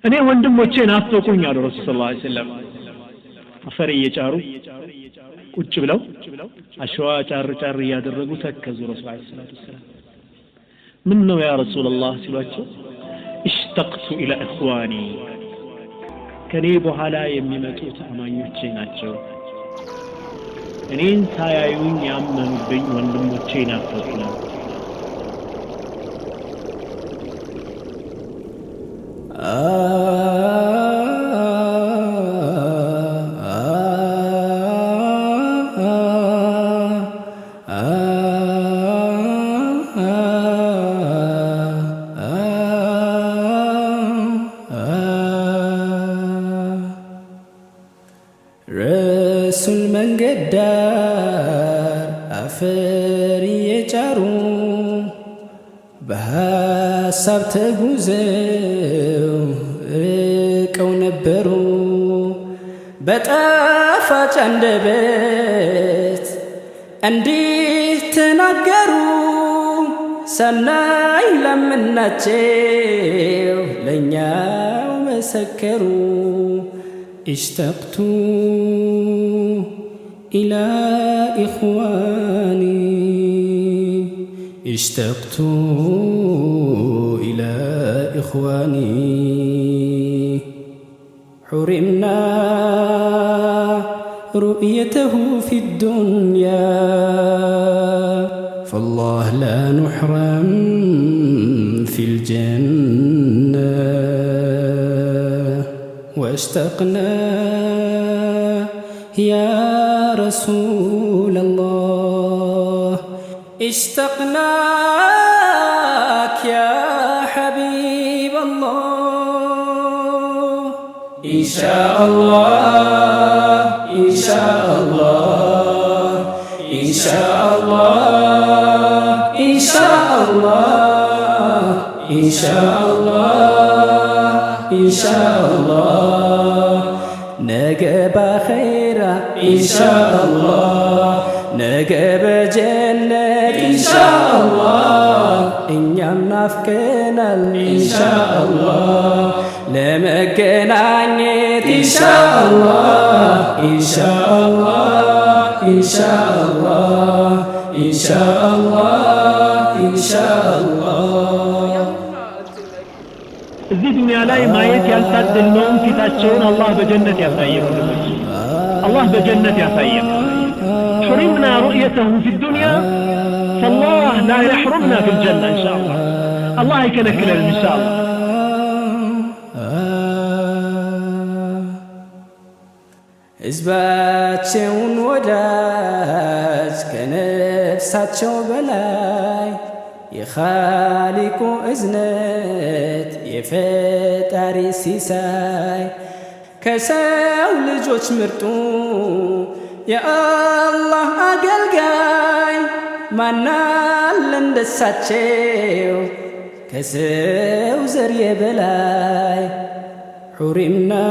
እኔ ወንድሞቼ ናፈቁኝ አሉ ረሱል ሰለላሁ ዐለይሂ ወሰለም አፈር እየጫሩ ቁጭ ብለው አሸዋ ጫር እያደረጉ ተከዙ ረሱል ዐለይሂ ሰላም ምን ነው ያ ረሱላህ ሲሏቸው اشتقت الى اخواني ከኔ በኋላ የሚመጡት አማኞቼ ናቸው እኔን ሳያዩኝ ያመኑብኝ ወንድሞቼ ናፈቁኝ ረሱል መንገድ ዳር አፈር የጫሩ በሐሳብ ተጉዘው ርቀው ነበሩ በጣፋጭ አንደበት እንዲህ ተናገሩ ሰናይ ለምናቸው ለኛው መሰከሩ اشتقت إلى إخواني اشتقت إلى إخواني حرمنا رؤيته في الدنيا فالله لا نحرم في الجنة واشتقنا يا رسول الله اشتقناك يا حبيب الله إن شاء الله إن شاء الله إن شاء الله إن شاء الله إن شاء الله إن شاء الله نجب خيرا إن شاء الله نجب جنة إن شاء الله إن يمنافكنا إن شاء الله لما كنانيت إن شاء الله إن شاء الله إن شاء الله إن شاء الله إن شاء الله እዚህ ዱንያ ላይ ማየት ያልታደልነውን ፊታቸውን አላህ በጀነት ያሳየን አላህ በጀነት ያሳየን حرمنا رؤيته في الدنيا فالله لا يحرمنا في الجنة إن شاء الله الله يكنكلنا إن شاء الله ሕዝባቸውን ወዳጅ ከነፍሳቸው በላይ የኻሊቁ እዝነት የፈጣሪ ሲሳይ ከሰው ልጆች ምርጡ የአላህ አገልጋይ ማናለ እንደሳቸው ከሰው ዘር የበላይ حرمنا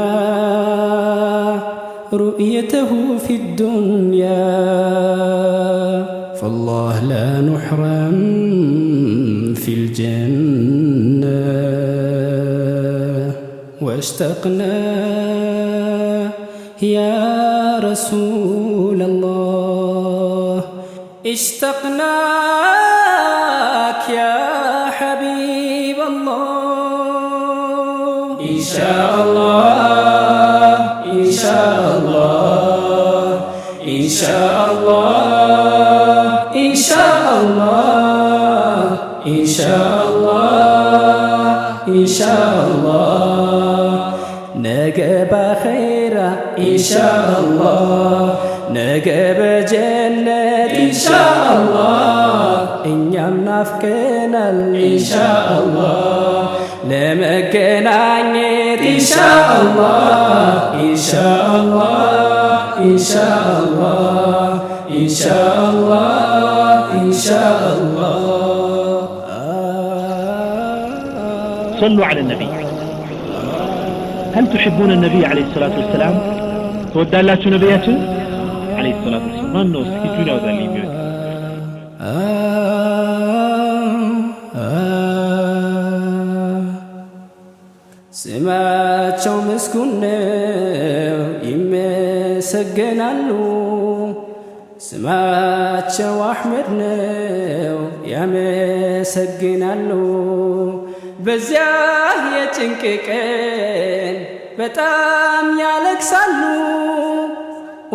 رؤيته في الدنيا فالله لا نحرم في الجنة واشتقنا يا رسول الله اشتقناك يا حبيب الله إن شاء الله إن شاء الله إن شاء الله إن شاء الله إن شاء الله إن شاء الله نجب خيرا إن شاء الله نجب جنة إن شاء الله إن يمنافكنا إن شاء الله لما كنانيت إن شاء الله إن شاء الله إن شاء الله إن شاء الله إن شاء الله صلوا على النبي هل تحبون النبي عليه الصلاة والسلام تودع الله نبياته عليه الصلاة والسلام ما النوس كتونا وذلك بيوت ስማቸው ምስጉን ነው ይመሰገናሉ ስማቸው አሕመድ ነው ያመሰግናሉ በዚያ የጭንቅ ቀን በጣም ያለቅሳሉ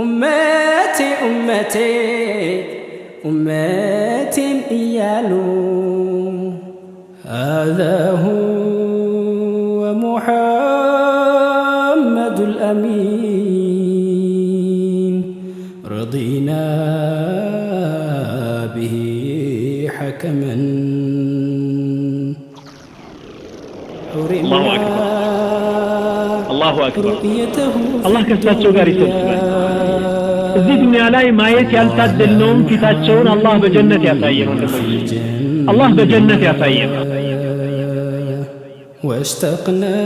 ኡመቴ ኡመቴ ኡመቴን እያሉ هذا هو محمد الأمين رضينا به حكما الله أكبر الله أكبر الله كسباتشو غاري سبسبان እዚህ ዱንያ ላይ ማየት ያልታደልነውም ፊታቸውን አላህ በጀነት ያሳየን አላህ በጀነት ያሳየን واشتقنا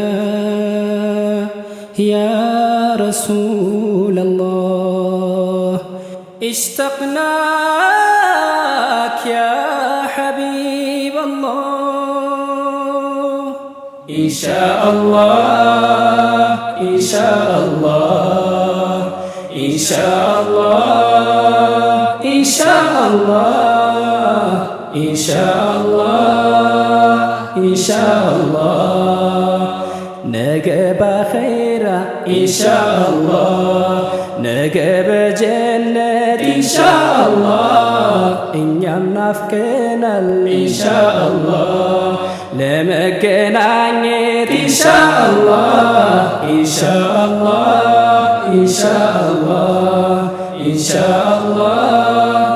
يا رسول الله اشتقناك يا حبيب الله إن شاء الله إن شاء الله إن شاء الله إن شاء الله إن شاء الله إن شاء الله نجب خيرا إن شاء الله نجب جنة إن شاء الله إن يمنافقنا إن شاء الله لما جنانيت إن شاء الله إن شاء الله إن شاء الله إن شاء الله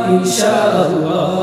إن شاء الله